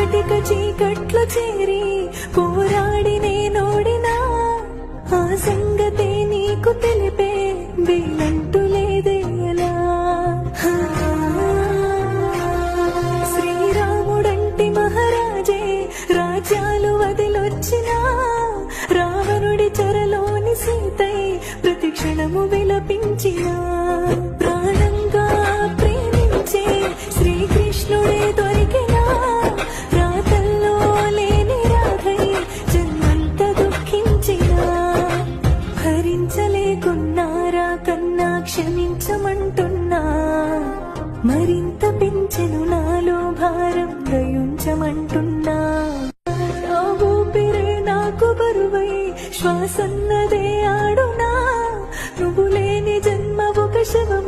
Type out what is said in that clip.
కటిక చీకట్లు చేరి పోరాడి నేనోడినా ఆ సంగతే నీకు తెలిపే వీలంటూ లేదేలా. శ్రీరాముడంటి మహారాజే రాజ్యాలు వదిలొచ్చినా రావణుడి చెరలోని సీతై ప్రతి క్షణము విలపించిన ప్రాణంగా ప్రేమించే శ్రీకృష్ణుడే దొరికినా రాతల్లో లేని రాధై జన్మంత దుఃఖించినా భరించలేకున్నారా కన్నా క్షమించమంటున్నా మరింత పెంచెను నాలో భారం దయుంచమంటున్నా. నా ఊపిరే నాకు బరువై శ్వాసన్నదే ఆడునా నువ్వు లేని జన్మ ఒక శవం